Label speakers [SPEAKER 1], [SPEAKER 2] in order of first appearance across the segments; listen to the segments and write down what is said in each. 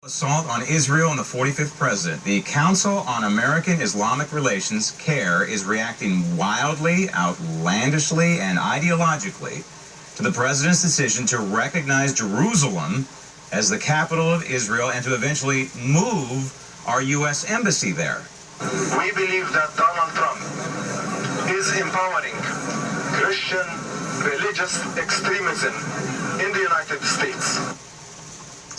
[SPEAKER 1] Assault on Israel and the 45th president. The Council on American Islamic Relations, CAIR, is reacting wildly, outlandishly, and ideologically to the president's decision to recognize Jerusalem as the capital of Israel and to eventually move our U.S. embassy there.
[SPEAKER 2] We believe that Donald Trump is empowering Christian religious extremism in the United States.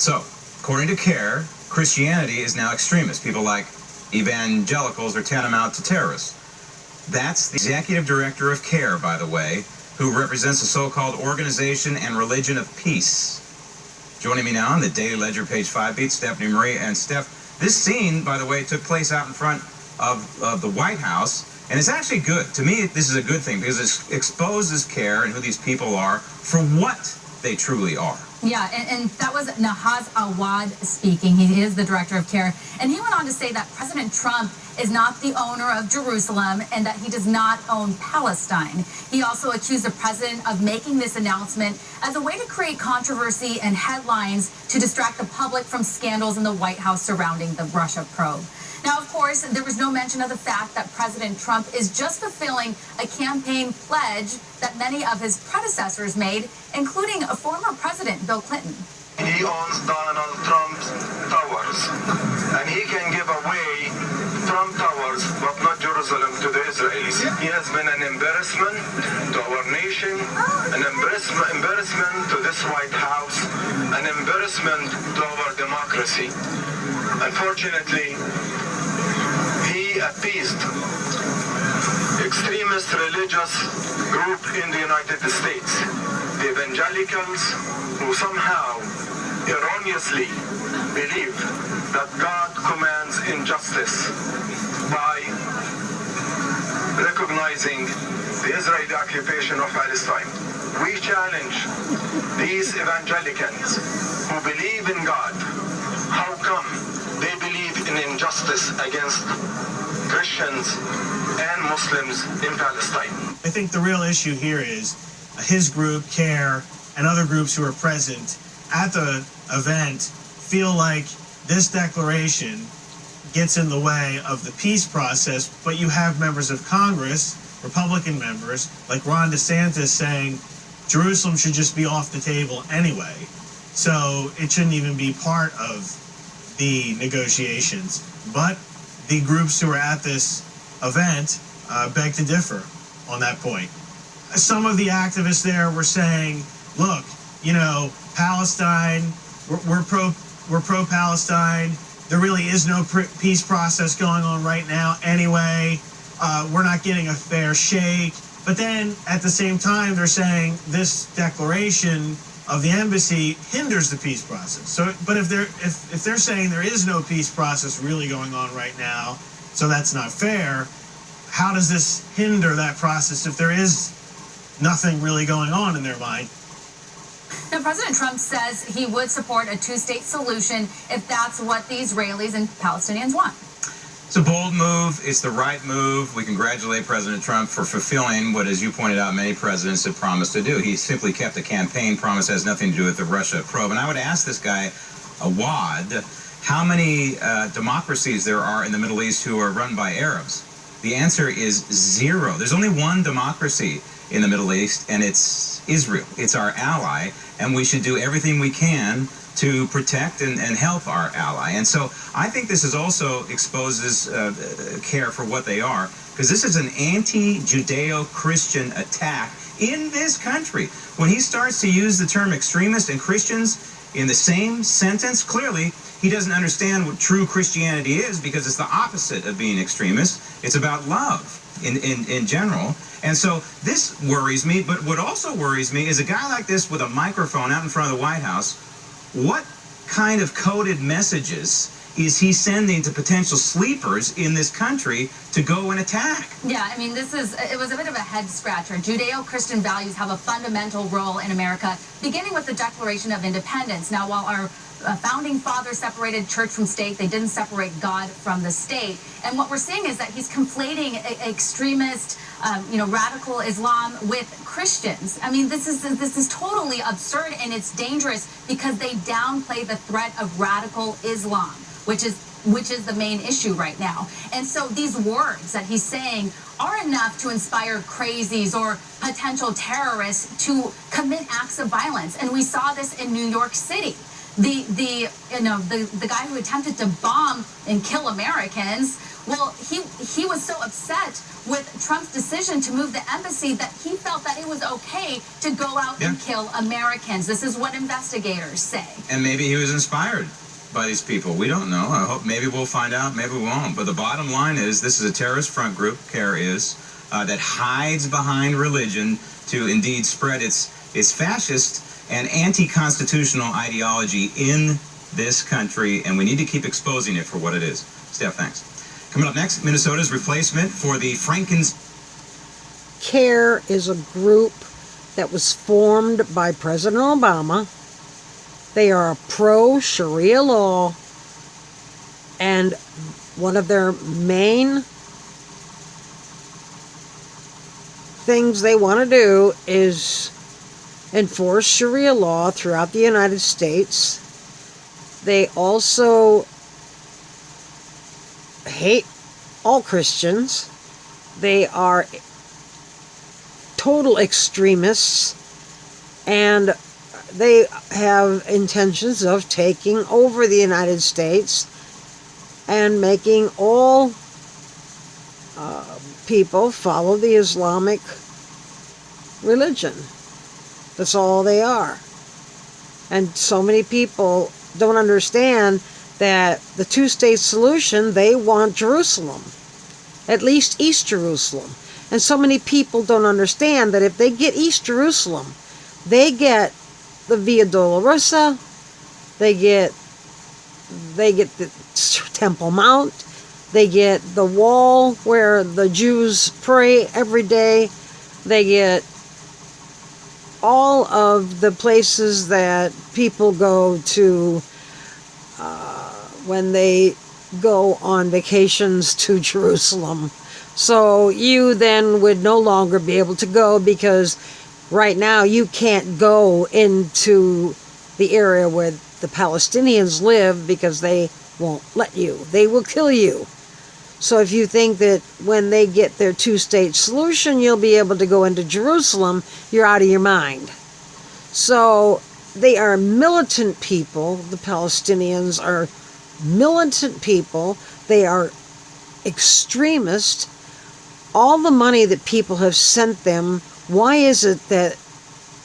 [SPEAKER 1] So, according to CAIR, Christianity is now extremist. People like evangelicals are tantamount to terrorists. That's the executive director of CAIR, by the way, who represents the so-called Organization and Religion of Peace. Joining me now on the Daily Ledger, page 5 beat, Stephanie Marie. And Steph, this scene, by the way, took place out in front of the White House, and it's actually good. To me, this is a good thing because it exposes CAIR and who these people are for what they truly are.
[SPEAKER 3] Yeah, and that was Nahaz Awad speaking. He is the director of CAIR. And he went on to say that President Trump is not the owner of Jerusalem and that he does not own Palestine. He also accused the president of making this announcement as a way to create controversy and headlines to distract the public from scandals in the White House surrounding the Russia probe. Now, of course, there was no mention of the fact that President Trump is just fulfilling a campaign pledge that many of his predecessors made, including a former president, Bill Clinton.
[SPEAKER 2] He owns Donald Trump's towers, and he can give away Trump towers, but not Jerusalem, to the Israelis. He has been an embarrassment to our nation, an embarrassment to this White House, an embarrassment to our democracy. Unfortunately, he appeased extremist religious group in the United States, the evangelicals, who somehow erroneously believe that God commands injustice by recognizing the Israeli occupation of Palestine. We challenge these evangelicals who believe in God. How come they believe in injustice against Christians and Muslims in Palestine?
[SPEAKER 4] I think the real issue here is his group, CAIR, and other groups who are present at the event feel like this declaration gets in the way of the peace process, but you have members of Congress, Republican members, like Ron DeSantis saying Jerusalem should just be off the table anyway. So it shouldn't even be part of the negotiations. But the groups who are at this event beg to differ on that point. Some of the activists there were saying, look, you know, Palestine, we're pro-Palestine. There really is no peace process going on right now anyway. We're not getting a fair shake. But then at the same time, they're saying this declaration of the embassy hinders the peace process. So, but if they're saying there is no peace process really going on right now, so that's not fair, how does this hinder that process if there is nothing really going on in their mind?
[SPEAKER 3] Now, President Trump says he would support a two-state solution if that's what the Israelis and Palestinians want.
[SPEAKER 1] It's a bold move. It's the right move. We congratulate President Trump for fulfilling what, as you pointed out, many presidents have promised to do. He simply kept a campaign promise that has nothing to do with the Russia probe. And I would ask this guy, Awad, how many democracies there are in the Middle East who are run by Arabs? The answer is zero. There's only one democracy in the Middle East, and it's Israel. It's our ally, and we should do everything we can to protect and help our ally. And so I think this is also exposes CAIR for what they are, because this is an anti-Judeo-Christian attack in this country. When he starts to use the term extremist and Christians in the same sentence, clearly he doesn't understand what true Christianity is, because it's the opposite of being extremist. It's about love in general. And so this worries me, but what also worries me is a guy like this with a microphone out in front of the White House. What kind of coded messages is he sending to potential sleepers in this country to go and attack?
[SPEAKER 3] Yeah, I mean, it was a bit of a head scratcher. Judeo-Christian values have a fundamental role in America, beginning with the Declaration of Independence. Now, while our founding fathers separated church from state. They didn't separate God from the state. And what we're seeing is that he's conflating extremist, radical Islam with Christians. I mean, this is totally absurd, and it's dangerous because they downplay the threat of radical Islam, which is the main issue right now. And so these words that he's saying are enough to inspire crazies or potential terrorists to commit acts of violence. And we saw this in New York City. The guy who attempted to bomb and kill Americans, well, he was so upset with Trump's decision to move the embassy that he felt that it was okay to go out and kill Americans. This is what investigators say.
[SPEAKER 1] And maybe he was inspired by these people. We don't know. I hope maybe we'll find out, maybe we won't. But the bottom line is this is a terrorist front group, CAIR is, that hides behind religion to indeed spread its fascist and anti-constitutional ideology in this country, and we need to keep exposing it for what it is. Steph, thanks. Coming up next, Minnesota's replacement for the
[SPEAKER 5] CAIR is a group that was formed by President Obama. They are a pro-Sharia law, and one of their main things they want to do is enforce Sharia law throughout the United States. They also hate all Christians. They are total extremists, and they have intentions of taking over the United States and making all people follow the Islamic religion. That's all they are. And so many people don't understand that the two-state solution, they want Jerusalem, at least East Jerusalem. And so many people don't understand that if they get East Jerusalem, they get the Via Dolorosa, they get the Temple Mount, they get the wall where the Jews pray every day, they get all of the places that people go to when they go on vacations to Jerusalem. So you then would no longer be able to go, because right now you can't go into the area where the Palestinians live because they won't let you. They will kill you. So if you think that when they get their two-state solution, you'll be able to go into Jerusalem, you're out of your mind. So they are militant people. The Palestinians are militant people. They are extremist. All the money that people have sent them, why is it that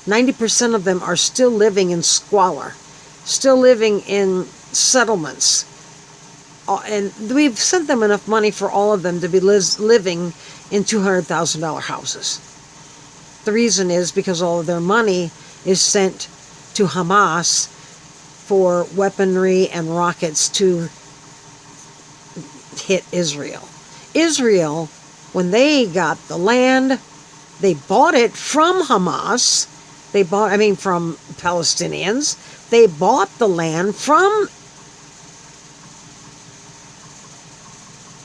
[SPEAKER 5] 90% of them are still living in squalor, still living in settlements? And we've sent them enough money for all of them to be living in $200,000 houses. The reason is because all of their money is sent to Hamas for weaponry and rockets to hit Israel. Israel, when they got the land, they bought it from Hamas. From Palestinians. They bought the land from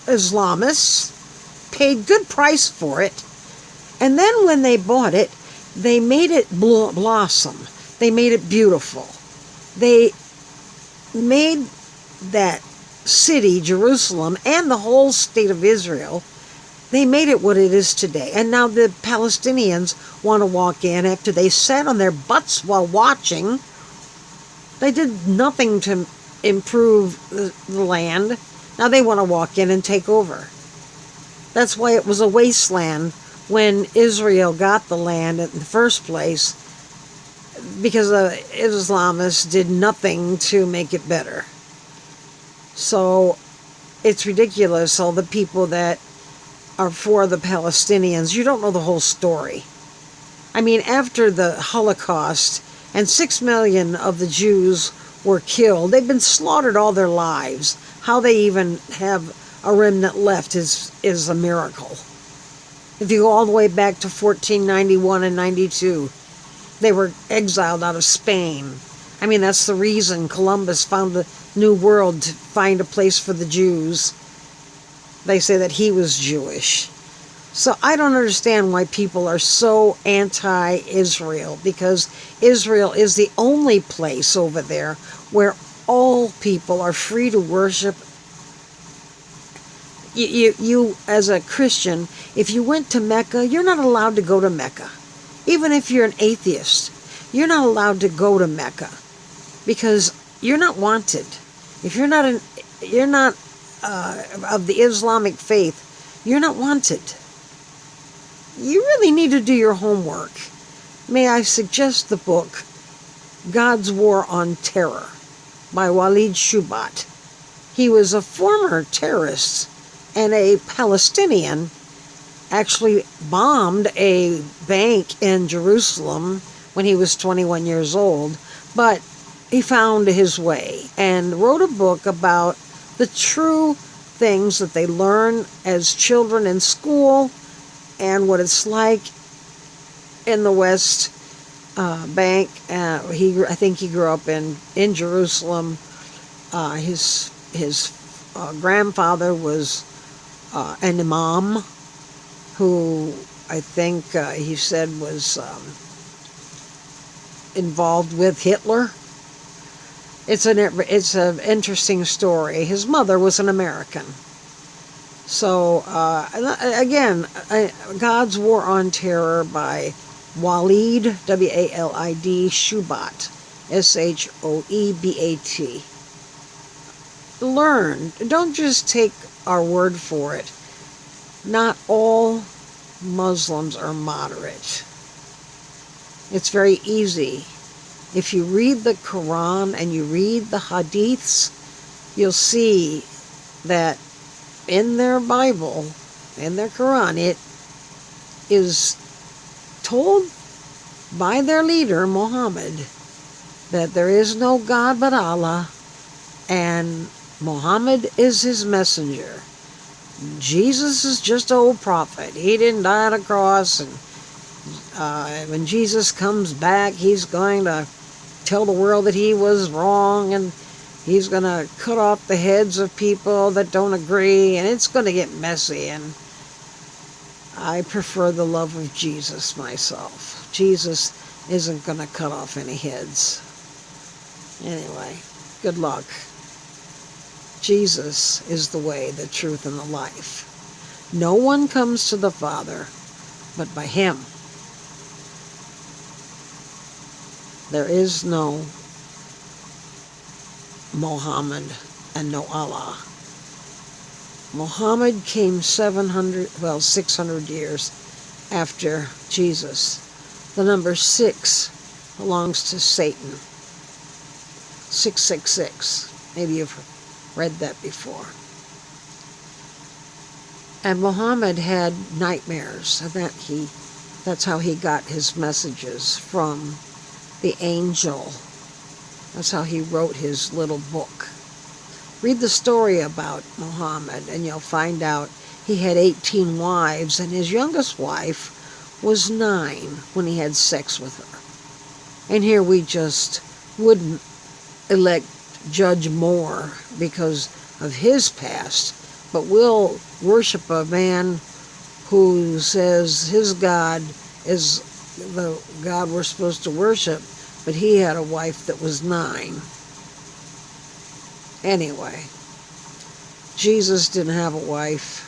[SPEAKER 5] Islamists, paid good price for it, and then when they bought it, they made it blossom. They made it beautiful. They made that city, Jerusalem, and the whole state of Israel, they made it what it is today. And now the Palestinians want to walk in after they sat on their butts while watching. They did nothing to improve the land. Now they want to walk in and take over. That's why it was a wasteland when Israel got the land in the first place, because the Islamists did nothing to make it better. So it's ridiculous, all the people that are for the Palestinians. You don't know the whole story. I mean, after the Holocaust, and 6 million of the Jews were killed, they've been slaughtered all their lives. How they even have a remnant left is a miracle. If you go all the way back to 1491 and 92, they were exiled out of Spain. I mean, that's the reason Columbus found the New World, to find a place for the Jews. They say that he was Jewish. So I don't understand why people are so anti-Israel, because Israel is the only place over there where all people are free to worship. You as a Christian, if you went to Mecca, you're not allowed to go to Mecca. Even if you're an atheist, you're not allowed to go to Mecca, because you're not wanted. If you're not of the Islamic faith, you're not wanted. You really need to do your homework. May I suggest the book God's War on Terror by Walid Shubat. He was a former terrorist, and a Palestinian actually bombed a bank in Jerusalem when he was 21 years old, but he found his way and wrote a book about the true things that they learn as children in school and what it's like in the West Bank. I think he grew up in Jerusalem. His grandfather was an imam who I think he said was involved with Hitler. It's an interesting story. His mother was an American. So again, God's War on Terror by Walid, W-A-L-I-D, Shubat, S-H-O-E-B-A-T. Learn. Don't just take our word for it. Not all Muslims are moderate. It's very easy. If you read the Quran and you read the Hadiths, you'll see that in their Bible, in their Quran, it is told by their leader, Muhammad, that there is no God but Allah, and Muhammad is his messenger. Jesus is just an old prophet. He didn't die on a cross, and when Jesus comes back, he's going to tell the world that he was wrong, and he's going to cut off the heads of people that don't agree, and it's going to get messy. And I prefer the love of Jesus myself. Jesus isn't going to cut off any heads. Anyway, good luck. Jesus is the way, the truth, and the life. No one comes to the Father but by him. There is no Muhammad and no Allah. Muhammad came 600 years after Jesus. The number 6 belongs to Satan. 666. Maybe you've read that before. And Muhammad had nightmares, and that's how he got his messages from the angel. That's how he wrote his little book. Read the story about Muhammad, and you'll find out he had 18 wives, and his youngest wife was 9 when he had sex with her. And here we just wouldn't elect Judge Moore because of his past, but we'll worship a man who says his God is the God we're supposed to worship, but he had a wife that was 9. Anyway, Jesus didn't have a wife.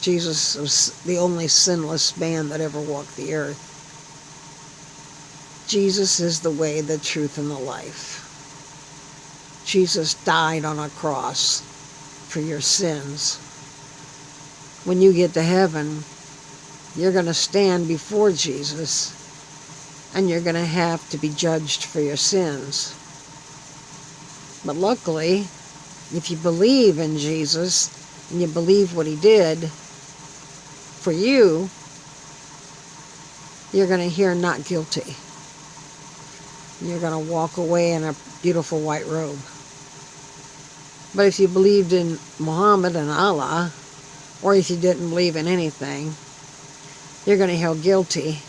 [SPEAKER 5] Jesus was the only sinless man that ever walked the earth. Jesus is the way, the truth, and the life. Jesus died on a cross for your sins. When you get to heaven, you're going to stand before Jesus, and you're going to have to be judged for your sins. But luckily, if you believe in Jesus, and you believe what he did for you, you're going to hear not guilty. You're going to walk away in a beautiful white robe. But if you believed in Muhammad and Allah, or if you didn't believe in anything, you're going to hear guilty,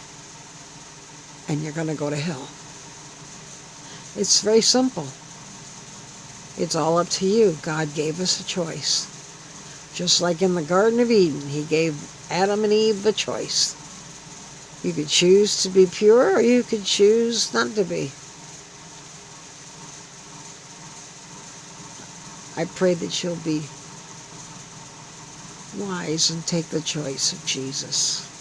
[SPEAKER 5] and you're going to go to hell. It's very simple. It's all up to you. God gave us a choice. Just like in the Garden of Eden, he gave Adam and Eve a choice. You could choose to be pure, or you could choose not to be. I pray that you'll be wise and take the choice of Jesus.